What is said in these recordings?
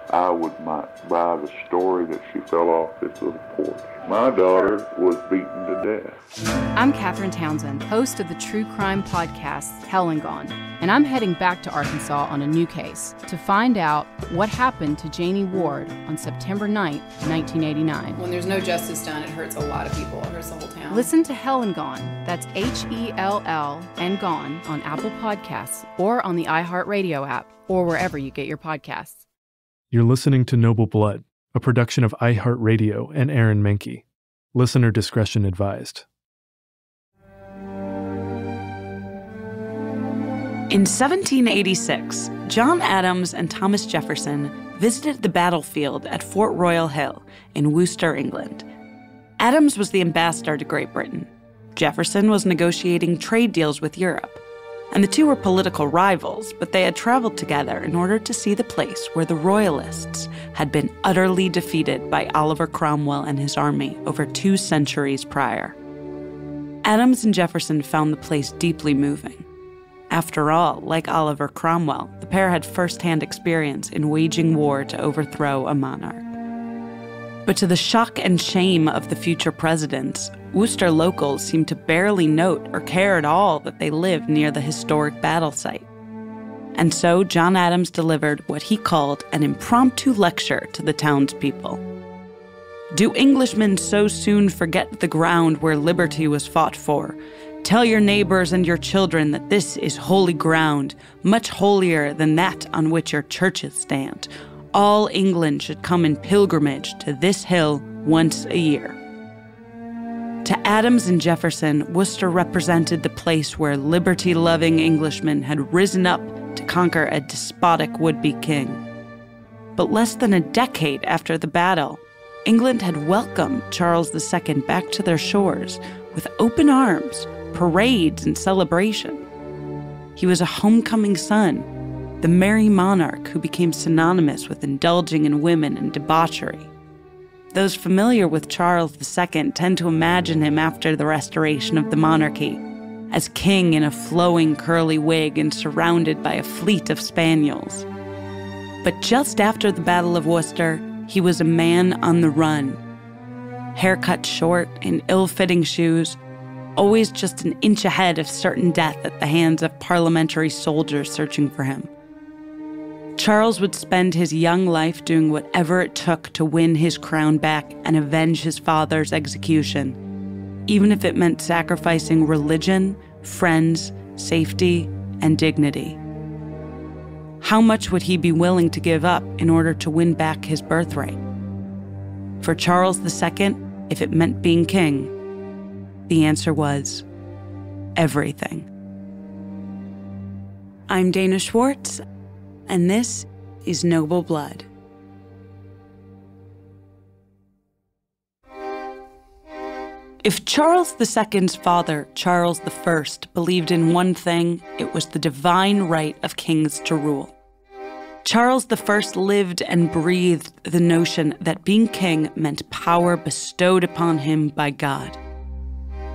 I might buy the story that she fell off this little porch. My daughter was beaten to death. I'm Katherine Townsend, host of the true crime podcast, Hell and Gone, and I'm heading back to Arkansas on a new case to find out what happened to Janie Ward on September 9th, 1989. When there's no justice done, it hurts a lot of people. It hurts the whole town. Listen to Hell and Gone, that's Hell and Gone, on Apple Podcasts or on the iHeartRadio app or wherever you get your podcasts. You're listening to Noble Blood, a production of iHeartRadio and Aaron Mahnke. Listener discretion advised. In 1786, John Adams and Thomas Jefferson visited the battlefield at Fort Royal Hill in Worcester, England. Adams was the ambassador to Great Britain. Jefferson was negotiating trade deals with Europe. And the two were political rivals, but they had traveled together in order to see the place where the Royalists had been utterly defeated by Oliver Cromwell and his army over 2 centuries prior. Adams and Jefferson found the place deeply moving. After all, like Oliver Cromwell, the pair had first-hand experience in waging war to overthrow a monarch. But to the shock and shame of the future presidents, Worcester locals seemed to barely note or care at all that they lived near the historic battle site. And so John Adams delivered what he called an impromptu lecture to the townspeople. "Do Englishmen so soon forget the ground where liberty was fought for? Tell your neighbors and your children that this is holy ground, much holier than that on which your churches stand. All England should come in pilgrimage to this hill once a year." To Adams and Jefferson, Worcester represented the place where liberty-loving Englishmen had risen up to conquer a despotic would-be king. But less than a decade after the battle, England had welcomed Charles II back to their shores with open arms, parades, and celebration. He was a homecoming son, the merry monarch who became synonymous with indulging in women and debauchery. Those familiar with Charles II tend to imagine him after the restoration of the monarchy as king in a flowing curly wig and surrounded by a fleet of spaniels. But just after the Battle of Worcester, he was a man on the run. Haircut short, in ill-fitting shoes, always just an inch ahead of certain death at the hands of parliamentary soldiers searching for him. Charles would spend his young life doing whatever it took to win his crown back and avenge his father's execution, even if it meant sacrificing religion, friends, safety, and dignity. How much would he be willing to give up in order to win back his birthright? For Charles II, if it meant being king, the answer was everything. I'm Dana Schwartz, and this is Noble Blood. If Charles II's father, Charles I, believed in one thing, it was the divine right of kings to rule. Charles I lived and breathed the notion that being king meant power bestowed upon him by God.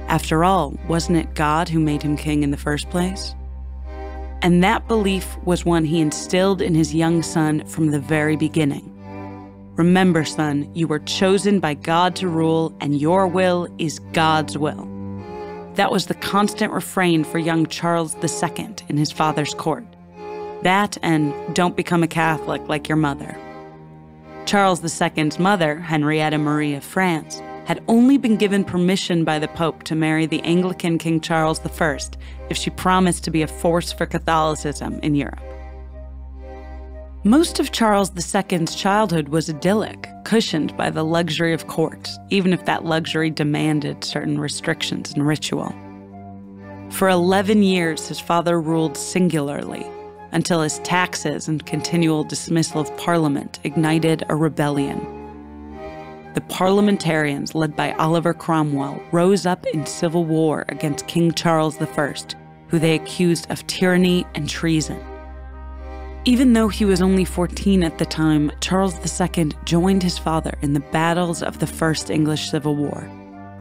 After all, wasn't it God who made him king in the first place? And that belief was one he instilled in his young son from the very beginning. Remember, son, you were chosen by God to rule, and your will is God's will. That was the constant refrain for young Charles II in his father's court. That and don't become a Catholic like your mother. Charles II's mother, Henrietta Marie of France, had only been given permission by the Pope to marry the Anglican King Charles I if she promised to be a force for Catholicism in Europe. Most of Charles II's childhood was idyllic, cushioned by the luxury of court, even if that luxury demanded certain restrictions and ritual. For 11 years, his father ruled singularly, until his taxes and continual dismissal of Parliament ignited a rebellion. The parliamentarians, led by Oliver Cromwell, rose up in civil war against King Charles I, who they accused of tyranny and treason. Even though he was only 14 at the time, Charles II joined his father in the battles of the First English Civil War.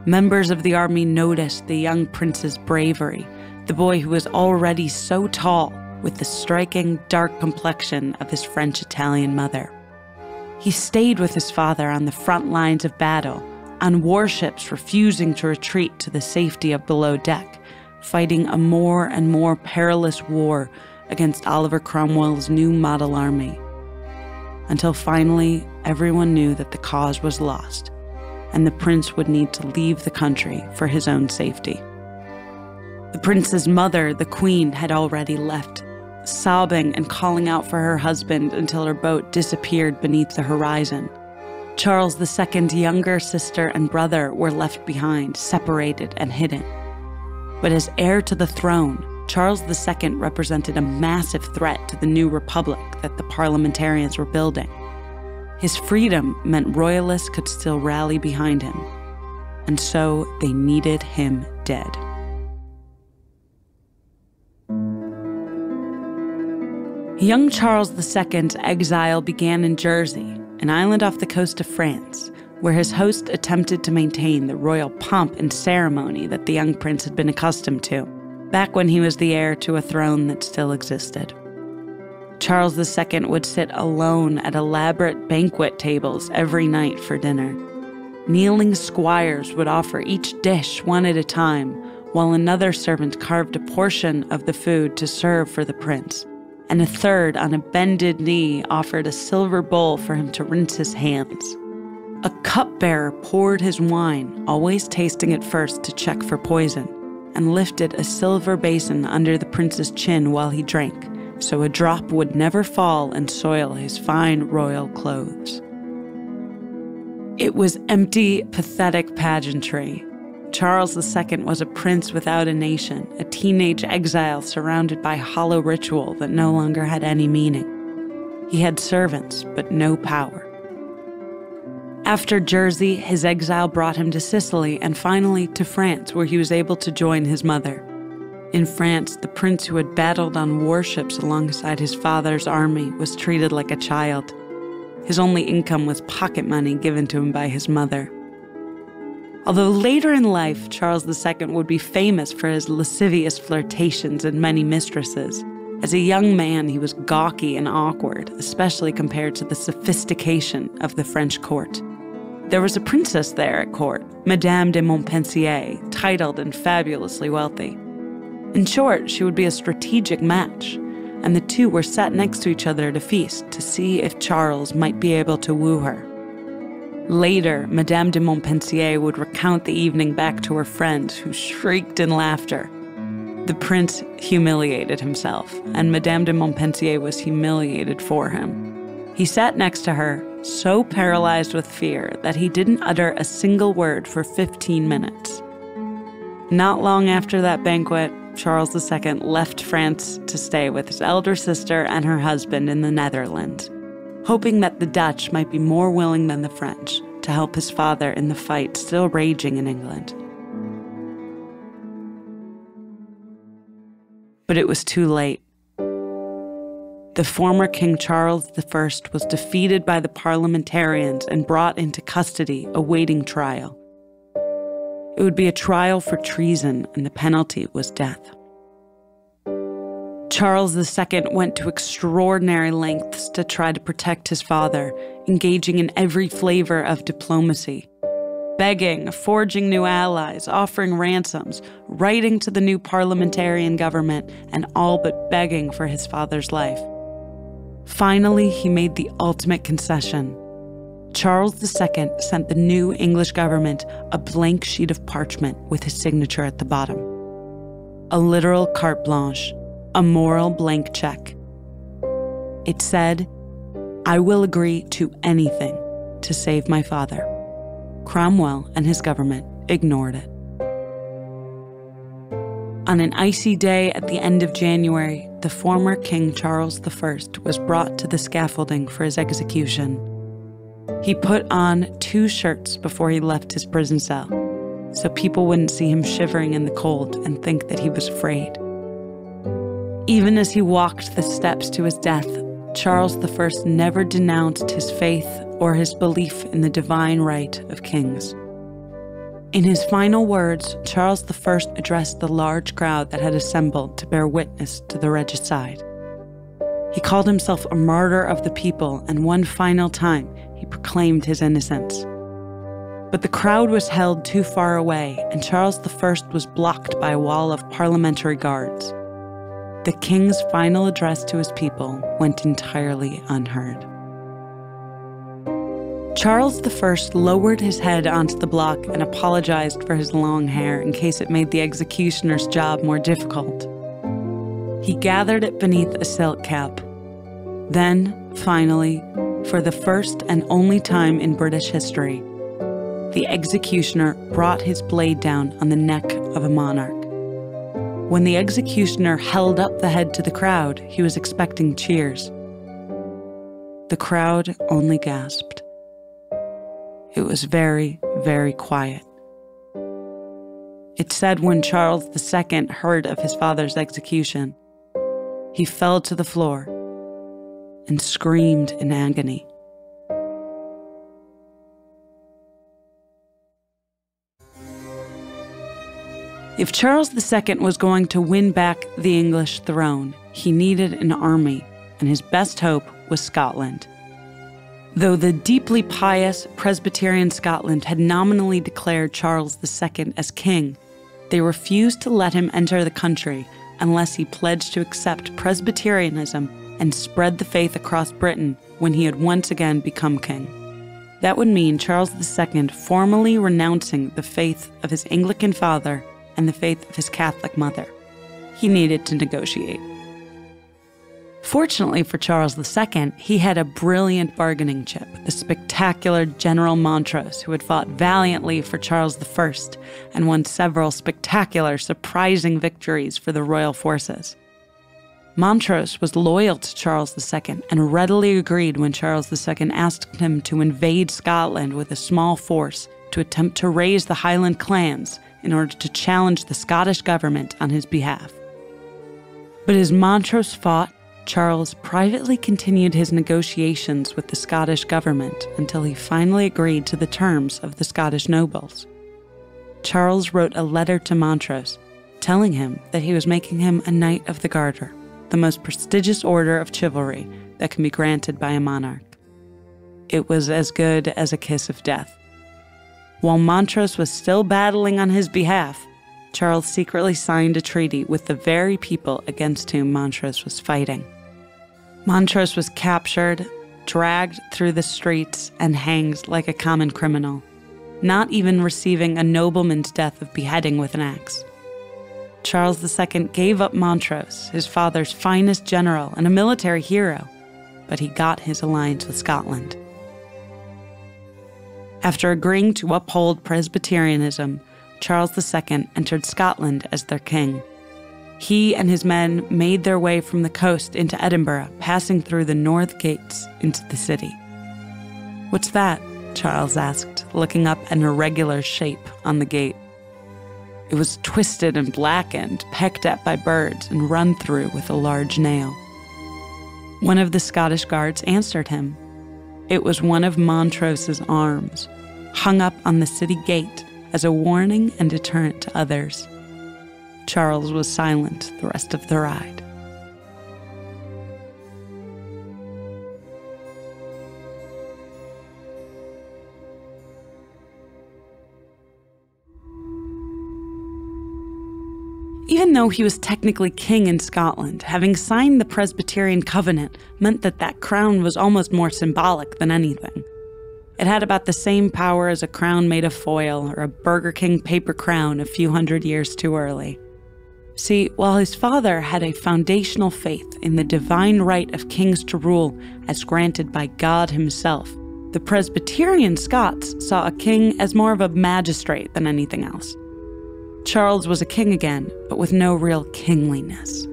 Members of the army noticed the young prince's bravery, the boy who was already so tall, with the striking, dark complexion of his French-Italian mother. He stayed with his father on the front lines of battle, on warships refusing to retreat to the safety of below deck, fighting a more and more perilous war against Oliver Cromwell's new model army. Until finally, everyone knew that the cause was lost, and the prince would need to leave the country for his own safety. The prince's mother, the queen, had already left, sobbing and calling out for her husband until her boat disappeared beneath the horizon. Charles II's younger sister and brother were left behind, separated and hidden. But as heir to the throne, Charles II represented a massive threat to the new republic that the parliamentarians were building. His freedom meant royalists could still rally behind him, and so they needed him dead. Young Charles II's exile began in Jersey, an island off the coast of France, where his host attempted to maintain the royal pomp and ceremony that the young prince had been accustomed to, back when he was the heir to a throne that still existed. Charles II would sit alone at elaborate banquet tables every night for dinner. Kneeling squires would offer each dish one at a time, while another servant carved a portion of the food to serve for the prince, and a third on a bended knee offered a silver bowl for him to rinse his hands. A cupbearer poured his wine, always tasting it first to check for poison, and lifted a silver basin under the prince's chin while he drank, so a drop would never fall and soil his fine royal clothes. It was empty, pathetic pageantry. Charles II was a prince without a nation, a teenage exile surrounded by hollow ritual that no longer had any meaning. He had servants, but no power. After Jersey, his exile brought him to Sicily and finally to France, where he was able to join his mother. In France, the prince who had battled on warships alongside his father's army was treated like a child. His only income was pocket money given to him by his mother. Although later in life, Charles II would be famous for his lascivious flirtations and many mistresses, as a young man he was gawky and awkward, especially compared to the sophistication of the French court. There was a princess there at court, Madame de Montpensier, titled and fabulously wealthy. In short, she would be a strategic match, and the two were sat next to each other at a feast to see if Charles might be able to woo her. Later, Madame de Montpensier would recount the evening back to her friends, who shrieked in laughter. The prince humiliated himself, and Madame de Montpensier was humiliated for him. He sat next to her, so paralyzed with fear that he didn't utter a single word for 15 minutes. Not long after that banquet, Charles II left France to stay with his elder sister and her husband in the Netherlands, hoping that the Dutch might be more willing than the French to help his father in the fight still raging in England. But it was too late. The former King Charles I was defeated by the parliamentarians and brought into custody, awaiting trial. It would be a trial for treason, and the penalty was death. Charles II went to extraordinary lengths to try to protect his father, engaging in every flavor of diplomacy. Begging, forging new allies, offering ransoms, writing to the new parliamentarian government, and all but begging for his father's life. Finally, he made the ultimate concession. Charles II sent the new English government a blank sheet of parchment with his signature at the bottom. A literal carte blanche, a moral blank check. It said, "I will agree to anything to save my father." Cromwell and his government ignored it. On an icy day at the end of January, the former King Charles I was brought to the scaffolding for his execution. He put on 2 shirts before he left his prison cell, so people wouldn't see him shivering in the cold and think that he was afraid. Even as he walked the steps to his death, Charles I never denounced his faith or his belief in the divine right of kings. In his final words, Charles I addressed the large crowd that had assembled to bear witness to the regicide. He called himself a martyr of the people, and one final time, proclaimed his innocence. But the crowd was held too far away, and Charles I was blocked by a wall of parliamentary guards. The king's final address to his people went entirely unheard. Charles I lowered his head onto the block and apologized for his long hair in case it made the executioner's job more difficult. He gathered it beneath a silk cap. Then, finally, for the first and only time in British history, the executioner brought his blade down on the neck of a monarch. When the executioner held up the head to the crowd, he was expecting cheers. The crowd only gasped. It was very, very quiet. It said when Charles II heard of his father's execution, he fell to the floor and screamed in agony. If Charles II was going to win back the English throne, he needed an army, and his best hope was Scotland. Though the deeply pious Presbyterian Scotland had nominally declared Charles II as king, they refused to let him enter the country unless he pledged to accept Presbyterianism and spread the faith across Britain when he had once again become king. That would mean Charles II formally renouncing the faith of his Anglican father and the faith of his Catholic mother. He needed to negotiate. Fortunately for Charles II, he had a brilliant bargaining chip, the spectacular General Montrose, who had fought valiantly for Charles I and won several spectacular, surprising victories for the royal forces. Montrose was loyal to Charles II and readily agreed when Charles II asked him to invade Scotland with a small force to attempt to raise the Highland clans in order to challenge the Scottish government on his behalf. But as Montrose fought, Charles privately continued his negotiations with the Scottish government until he finally agreed to the terms of the Scottish nobles. Charles wrote a letter to Montrose, telling him that he was making him a Knight of the Garter, the most prestigious order of chivalry that can be granted by a monarch. It was as good as a kiss of death. While Montrose was still battling on his behalf, Charles secretly signed a treaty with the very people against whom Montrose was fighting. Montrose was captured, dragged through the streets, and hanged like a common criminal, not even receiving a nobleman's death of beheading with an axe. Charles II gave up Montrose, his father's finest general and a military hero, but he got his alliance with Scotland. After agreeing to uphold Presbyterianism, Charles II entered Scotland as their king. He and his men made their way from the coast into Edinburgh, passing through the north gates into the city. "What's that?" Charles asked, looking up an irregular shape on the gate. It was twisted and blackened, pecked at by birds, and run through with a large nail. One of the Scottish guards answered him. It was one of Montrose's arms, hung up on the city gate as a warning and deterrent to others. Charles was silent the rest of the ride. Even though he was technically king in Scotland, having signed the Presbyterian Covenant meant that that crown was almost more symbolic than anything. It had about the same power as a crown made of foil or a Burger King paper crown a few hundred years too early. See, while his father had a foundational faith in the divine right of kings to rule as granted by God himself, the Presbyterian Scots saw a king as more of a magistrate than anything else. Charles was a king again, but with no real kingliness.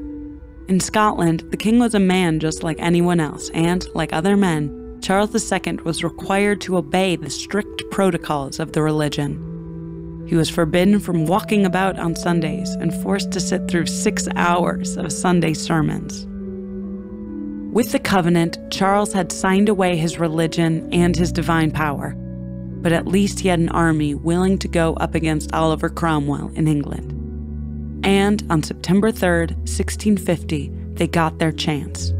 In Scotland, the king was a man just like anyone else, and, like other men, Charles II was required to obey the strict protocols of the religion. He was forbidden from walking about on Sundays and forced to sit through 6 hours of Sunday sermons. With the covenant, Charles had signed away his religion and his divine power, but at least he had an army willing to go up against Oliver Cromwell in England. And on September 3rd, 1650, they got their chance.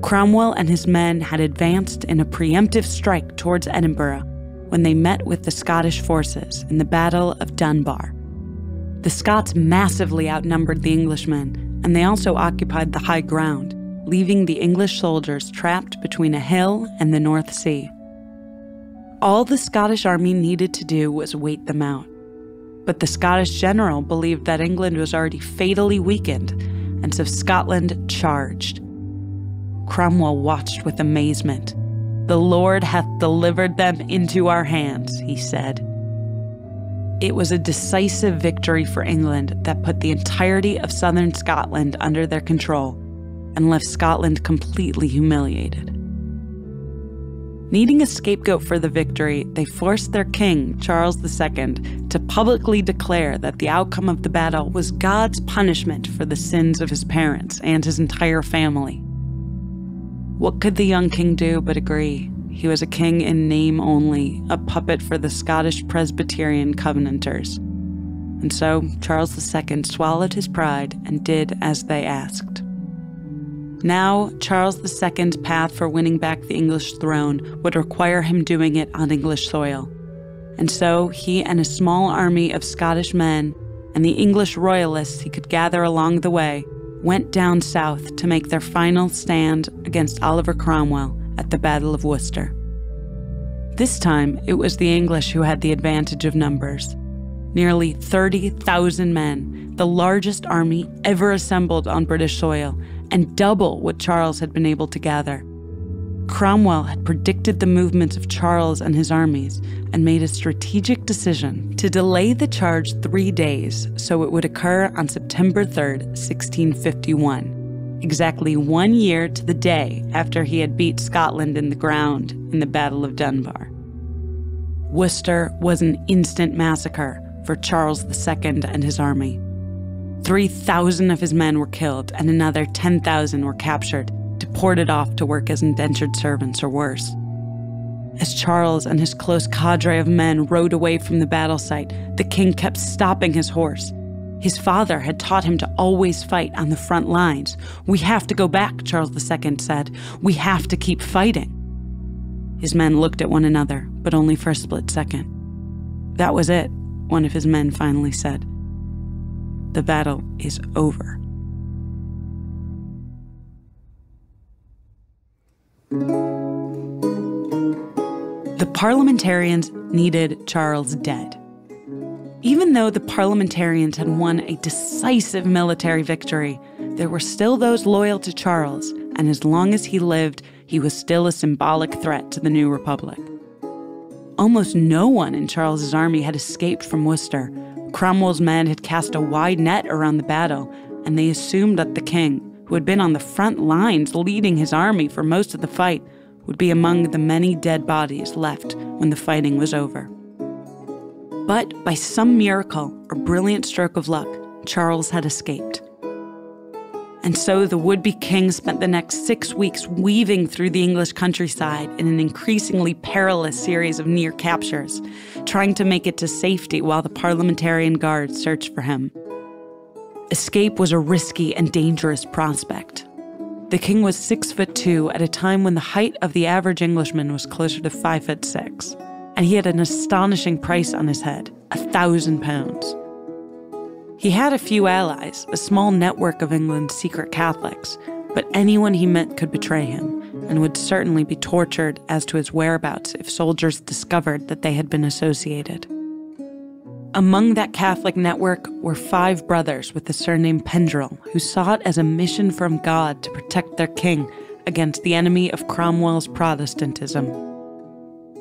Cromwell and his men had advanced in a preemptive strike towards Edinburgh when they met with the Scottish forces in the Battle of Dunbar. The Scots massively outnumbered the Englishmen, and they also occupied the high ground, leaving the English soldiers trapped between a hill and the North Sea. All the Scottish army needed to do was wait them out. But the Scottish general believed that England was already fatally weakened, and so Scotland charged. Cromwell watched with amazement. "The Lord hath delivered them into our hands," he said. It was a decisive victory for England that put the entirety of southern Scotland under their control and left Scotland completely humiliated. Needing a scapegoat for the victory, they forced their king, Charles II, to publicly declare that the outcome of the battle was God's punishment for the sins of his parents and his entire family. What could the young king do but agree? He was a king in name only, a puppet for the Scottish Presbyterian Covenanters. And so Charles II swallowed his pride and did as they asked. Now, Charles II's path for winning back the English throne would require him doing it on English soil. And so he and a small army of Scottish men and the English royalists he could gather along the way went down south to make their final stand against Oliver Cromwell at the Battle of Worcester. This time, it was the English who had the advantage of numbers. Nearly 30,000 men, the largest army ever assembled on British soil, and double what Charles had been able to gather. Cromwell had predicted the movements of Charles and his armies and made a strategic decision to delay the charge 3 days so it would occur on September 3rd, 1651, exactly 1 year to the day after he had beat Scotland in the ground in the Battle of Dunbar. Worcester was an instant massacre for Charles II and his army. 3,000 of his men were killed and another 10,000 were captured, deported off to work as indentured servants or worse. As Charles and his close cadre of men rode away from the battle site, the king kept stopping his horse. His father had taught him to always fight on the front lines. "We have to go back," Charles II said. "We have to keep fighting." His men looked at one another, but only for a split second. "That was it," one of his men finally said. "The battle is over." The parliamentarians needed Charles dead. Even though the parliamentarians had won a decisive military victory, there were still those loyal to Charles, and as long as he lived, he was still a symbolic threat to the new republic. Almost no one in Charles's army had escaped from Worcester. Cromwell's men had cast a wide net around the battle, and they assumed that the king, who had been on the front lines leading his army for most of the fight, would be among the many dead bodies left when the fighting was over. But by some miracle or brilliant stroke of luck, Charles had escaped. And so the would-be king spent the next 6 weeks weaving through the English countryside in an increasingly perilous series of near captures, trying to make it to safety while the parliamentarian guards searched for him. Escape was a risky and dangerous prospect. The king was 6'2" at a time when the height of the average Englishman was closer to 5'6", and he had an astonishing price on his head, £1,000. He had a few allies, a small network of England's secret Catholics, but anyone he met could betray him, and would certainly be tortured as to his whereabouts if soldiers discovered that they had been associated. Among that Catholic network were 5 brothers with the surname Pendrell, who saw it as a mission from God to protect their king against the enemy of Cromwell's Protestantism.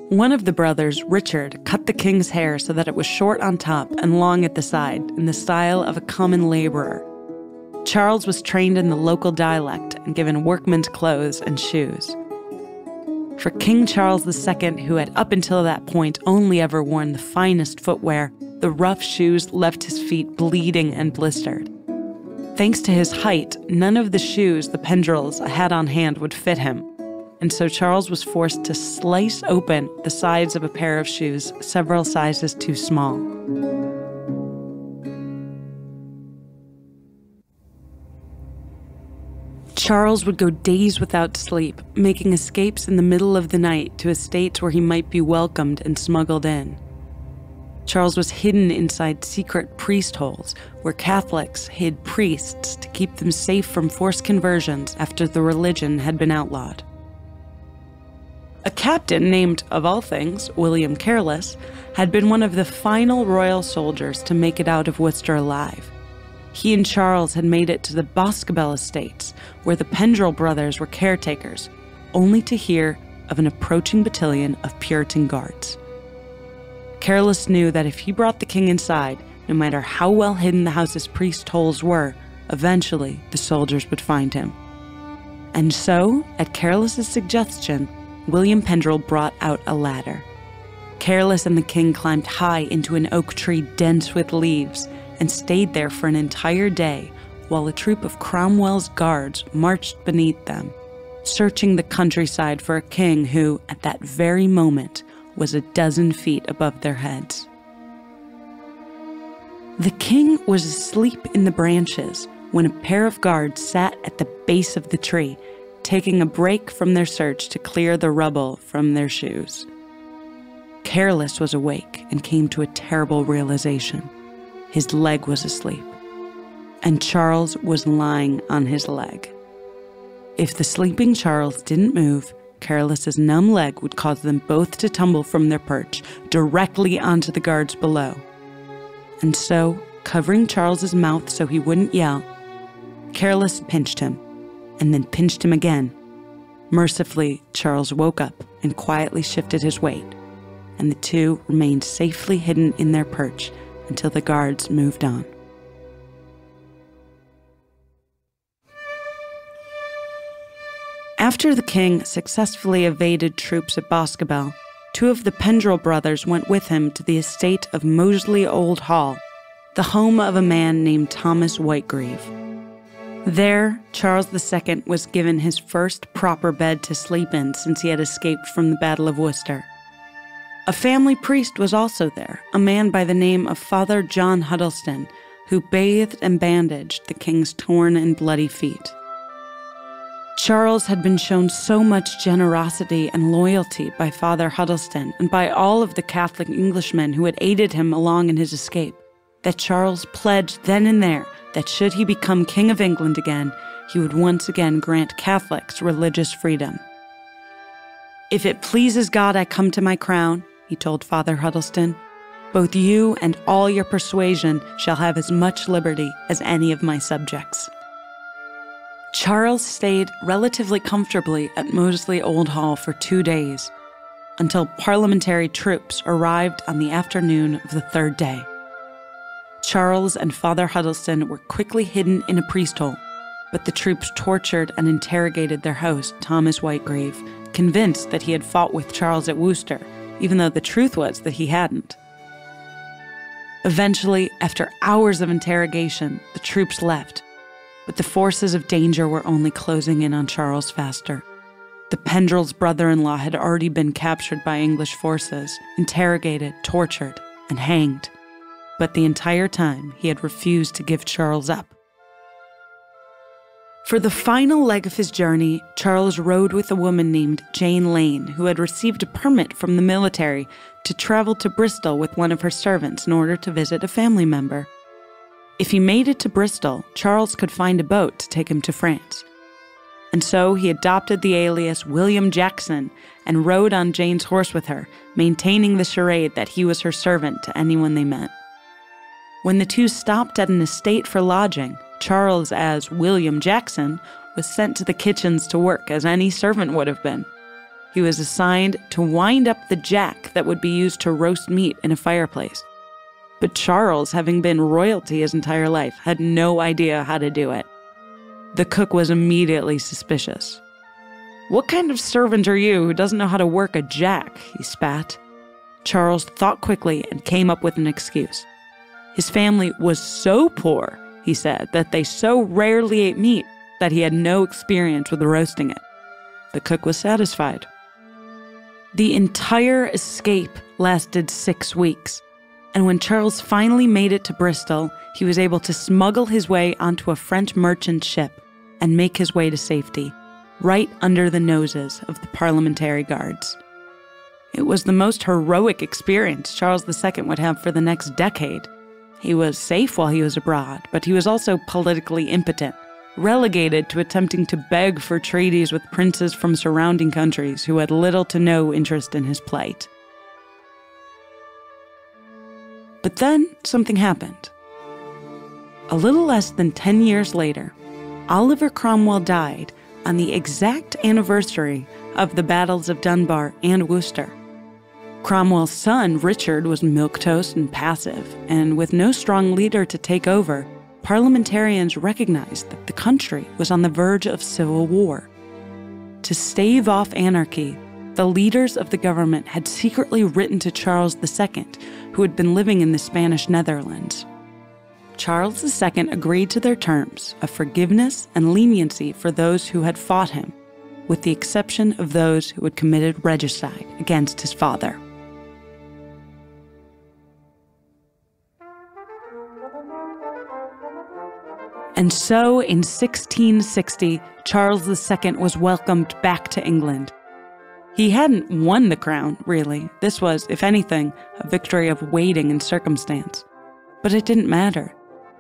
One of the brothers, Richard, cut the king's hair so that it was short on top and long at the side, in the style of a common laborer. Charles was trained in the local dialect and given workman's clothes and shoes. For King Charles II, who had up until that point only ever worn the finest footwear, the rough shoes left his feet bleeding and blistered. Thanks to his height, none of the shoes the Pendrells had on hand would fit him, and so Charles was forced to slice open the sides of a pair of shoes several sizes too small. Charles would go days without sleep, making escapes in the middle of the night to estates where he might be welcomed and smuggled in. Charles was hidden inside secret priest holes where Catholics hid priests to keep them safe from forced conversions after the religion had been outlawed. A captain named, of all things, William Careless, had been one of the final royal soldiers to make it out of Worcester alive. He and Charles had made it to the Boscobel estates, where the Pendrell brothers were caretakers, only to hear of an approaching battalion of Puritan guards. Careless knew that if he brought the king inside, no matter how well hidden the house's priest holes were, eventually the soldiers would find him. And so, at Careless's suggestion, William Pendrell brought out a ladder. Careless and the king climbed high into an oak tree dense with leaves and stayed there for an entire day while a troop of Cromwell's guards marched beneath them, searching the countryside for a king who, at that very moment, was 12 feet above their heads. The king was asleep in the branches when a pair of guards sat at the base of the tree, taking a break from their search to clear the rubble from their shoes. Careless was awake and came to a terrible realization. His leg was asleep, and Charles was lying on his leg. If the sleeping Charles didn't move, Careless's numb leg would cause them both to tumble from their perch directly onto the guards below. And so, covering Charles's mouth so he wouldn't yell, Careless pinched him, and then pinched him again. Mercifully, Charles woke up and quietly shifted his weight, and the two remained safely hidden in their perch until the guards moved on. After the king successfully evaded troops at Boscobel, 2 of the Pendrell brothers went with him to the estate of Moseley Old Hall, the home of a man named Thomas Whitegreave. There, Charles II was given his first proper bed to sleep in since he had escaped from the Battle of Worcester. A family priest was also there, a man by the name of Father John Huddleston, who bathed and bandaged the king's torn and bloody feet. Charles had been shown so much generosity and loyalty by Father Huddleston and by all of the Catholic Englishmen who had aided him along in his escape, that Charles pledged then and there that should he become King of England again, he would once again grant Catholics religious freedom. "If it pleases God I come to my crown," he told Father Huddleston, "both you and all your persuasion shall have as much liberty as any of my subjects." Charles stayed relatively comfortably at Moseley Old Hall for 2 days, until parliamentary troops arrived on the afternoon of the 3rd day. Charles and Father Huddleston were quickly hidden in a priest hole, but the troops tortured and interrogated their host, Thomas Whitegreave, convinced that he had fought with Charles at Worcester, even though the truth was that he hadn't. Eventually, after hours of interrogation, the troops left, but the forces of danger were only closing in on Charles faster. The Pendrell's brother-in-law had already been captured by English forces, interrogated, tortured, and hanged. But the entire time, he had refused to give Charles up. For the final leg of his journey, Charles rode with a woman named Jane Lane, who had received a permit from the military to travel to Bristol with one of her servants in order to visit a family member. If he made it to Bristol, Charles could find a boat to take him to France. And so he adopted the alias William Jackson and rode on Jane's horse with her, maintaining the charade that he was her servant to anyone they met. When the two stopped at an estate for lodging, Charles, as William Jackson, was sent to the kitchens to work as any servant would have been. He was assigned to wind up the jack that would be used to roast meat in a fireplace. But Charles, having been royalty his entire life, had no idea how to do it. The cook was immediately suspicious. "What kind of servant are you who doesn't know how to work a jack?" he spat. Charles thought quickly and came up with an excuse. His family was so poor, he said, that they so rarely ate meat that he had no experience with roasting it. The cook was satisfied. The entire escape lasted 6 weeks. And when Charles finally made it to Bristol, he was able to smuggle his way onto a French merchant ship and make his way to safety, right under the noses of the parliamentary guards. It was the most heroic experience Charles II would have for the next decade. He was safe while he was abroad, but he was also politically impotent, relegated to attempting to beg for treaties with princes from surrounding countries who had little to no interest in his plight. But then something happened. A little less than 10 years later, Oliver Cromwell died on the exact anniversary of the battles of Dunbar and Worcester. Cromwell's son, Richard, was milquetoast and passive, and with no strong leader to take over, parliamentarians recognized that the country was on the verge of civil war. To stave off anarchy, the leaders of the government had secretly written to Charles II, who had been living in the Spanish Netherlands. Charles II agreed to their terms of forgiveness and leniency for those who had fought him, with the exception of those who had committed regicide against his father. And so, in 1660, Charles II was welcomed back to England. He hadn't won the crown, really. This was, if anything, a victory of waiting and circumstance. But it didn't matter.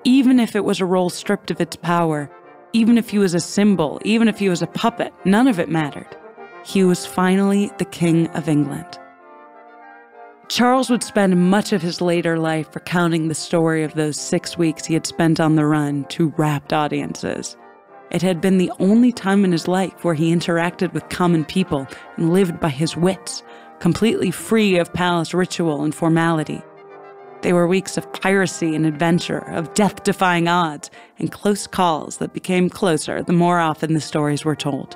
Even if it was a role stripped of its power, even if he was a symbol, even if he was a puppet, none of it mattered. He was finally the King of England. Charles would spend much of his later life recounting the story of those 6 weeks he had spent on the run to rapt audiences. It had been the only time in his life where he interacted with common people and lived by his wits, completely free of palace ritual and formality. They were weeks of piracy and adventure, of death-defying odds, and close calls that became closer the more often the stories were told.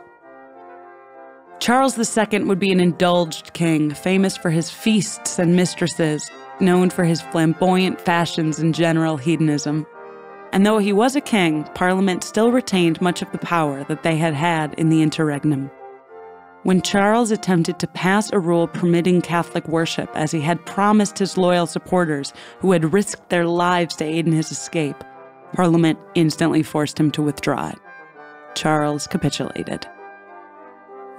Charles II would be an indulged king, famous for his feasts and mistresses, known for his flamboyant fashions and general hedonism. And though he was a king, Parliament still retained much of the power that they had had in the interregnum. When Charles attempted to pass a rule permitting Catholic worship, as he had promised his loyal supporters who had risked their lives to aid in his escape, Parliament instantly forced him to withdraw it. Charles capitulated.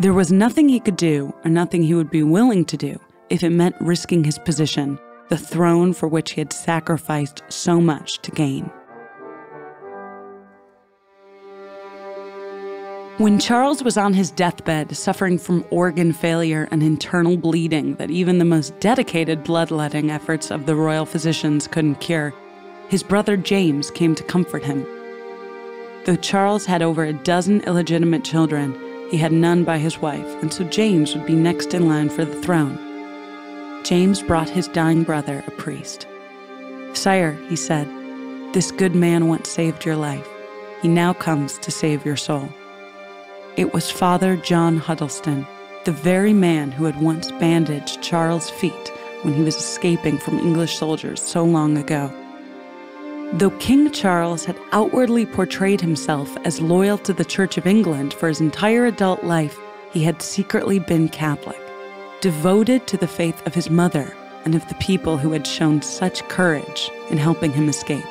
There was nothing he could do, or nothing he would be willing to do, if it meant risking his position, the throne for which he had sacrificed so much to gain. When Charles was on his deathbed, suffering from organ failure and internal bleeding that even the most dedicated bloodletting efforts of the royal physicians couldn't cure, his brother James came to comfort him. Though Charles had over a dozen illegitimate children, he had none by his wife, and so James would be next in line for the throne. James brought his dying brother a priest. "Sire," he said, "this good man once saved your life. He now comes to save your soul." It was Father John Huddleston, the very man who had once bandaged Charles' feet when he was escaping from English soldiers so long ago. Though King Charles had outwardly portrayed himself as loyal to the Church of England for his entire adult life, he had secretly been Catholic, devoted to the faith of his mother and of the people who had shown such courage in helping him escape.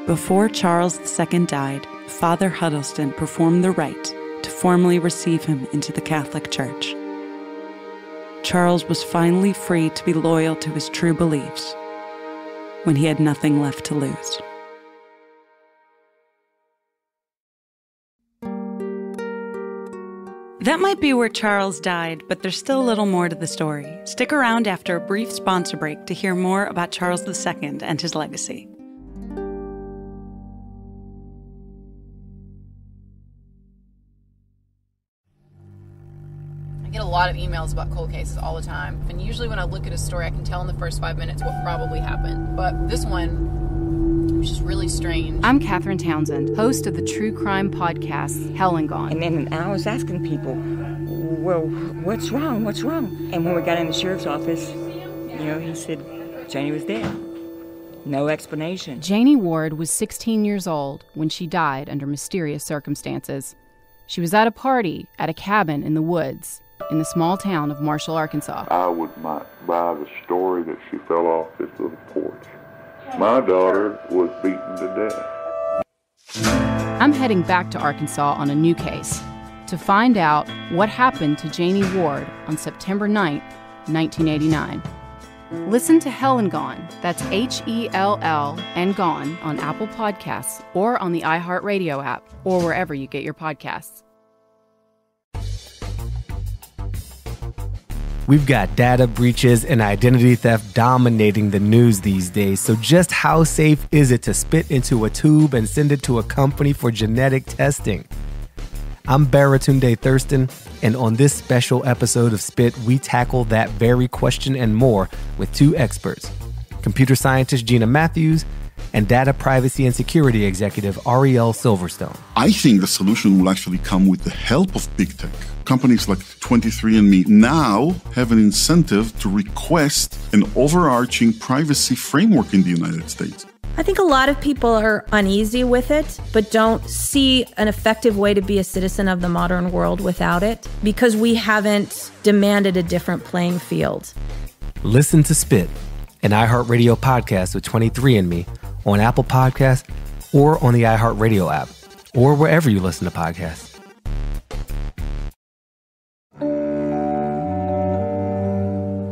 Before Charles II died, Father Huddleston performed the rite to formally receive him into the Catholic Church. Charles was finally free to be loyal to his true beliefs when he had nothing left to lose. That might be where Charles died, but there's still a little more to the story. Stick around after a brief sponsor break to hear more about Charles II and his legacy. I get a lot of emails about cold cases all the time, and usually when I look at a story, I can tell in the first 5 minutes what probably happened. But this one was just really strange. I'm Katherine Townsend, host of the true crime podcast Hell and Gone. And then I was asking people, well, what's wrong? What's wrong? And when we got in the sheriff's office, he said Janie was dead. No explanation. Janie Ward was 16 years old when she died under mysterious circumstances. She was at a party at a cabin in the woods in the small town of Marshall, Arkansas. I might buy the story that she fell off this little porch. My daughter was beaten to death. I'm heading back to Arkansas on a new case to find out what happened to Janie Ward on September 9th, 1989. Listen to Hell and Gone, that's Hell and Gone, on Apple Podcasts or on the iHeartRadio app or wherever you get your podcasts. We've got data breaches and identity theft dominating the news these days, so just how safe is it to spit into a tube and send it to a company for genetic testing? I'm Baratunde Thurston, and on this special episode of Spit, we tackle that very question and more with two experts, computer scientist Gina Matthews and data privacy and security executive Ariel Silverstone. I think the solution will actually come with the help of big tech. Companies like 23andMe now have an incentive to request an overarching privacy framework in the United States. I think a lot of people are uneasy with it, but don't see an effective way to be a citizen of the modern world without it, because we haven't demanded a different playing field. Listen to Spit, an iHeartRadio podcast with 23andMe on Apple Podcasts or on the iHeartRadio app, or wherever you listen to podcasts.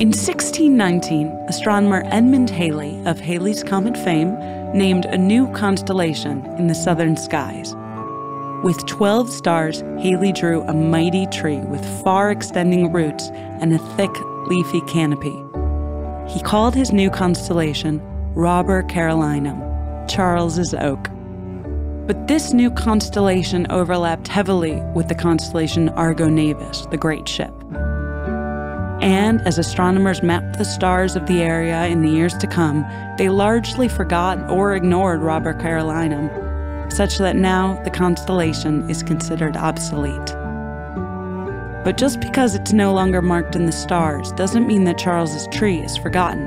In 1619, astronomer Edmund Halley of Halley's Comet fame named a new constellation in the southern skies. With 12 stars, Halley drew a mighty tree with far-extending roots and a thick, leafy canopy. He called his new constellation Robur Carolinum, Charles's Oak. But this new constellation overlapped heavily with the constellation Argo Navis, the Great Ship. And as astronomers mapped the stars of the area in the years to come, they largely forgot or ignored Robur Carolinum, such that now the constellation is considered obsolete. But just because it's no longer marked in the stars doesn't mean that Charles's tree is forgotten.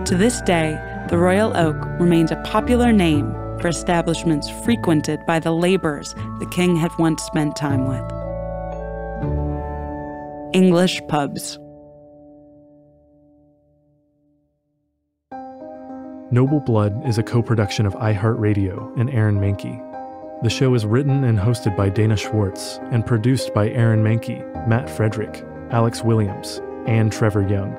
To this day, the Royal Oak remains a popular name for establishments frequented by the laborers the king had once spent time with. English pubs. Noble Blood is a co-production of iHeartRadio and Aaron Mahnke. The show is written and hosted by Dana Schwartz and produced by Aaron Mahnke, Matt Frederick, Alex Williams, and Trevor Young.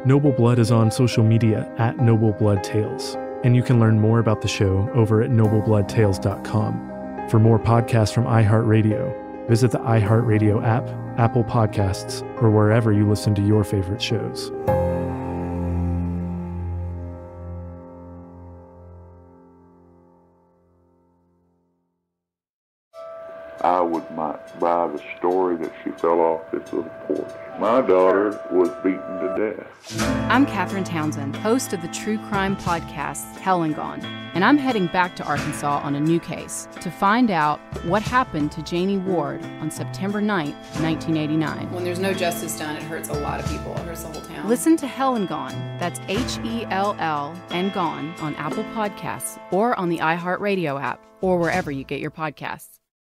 Noble Blood is on social media at Noble Blood Tales, and you can learn more about the show over at noblebloodtales.com. For more podcasts from iHeartRadio, visit the iHeartRadio app, Apple Podcasts, or wherever you listen to your favorite shows. I would might buy the story that she fell off this little porch. My daughter was beaten to death. I'm Katherine Townsend, host of the true crime podcast Hell and Gone, and I'm heading back to Arkansas on a new case to find out what happened to Janie Ward on September 9th, 1989. When there's no justice done, it hurts a lot of people. It hurts the whole town. Listen to Hell and Gone, that's Hell and Gone, on Apple Podcasts or on the iHeartRadio app or wherever you get your podcasts.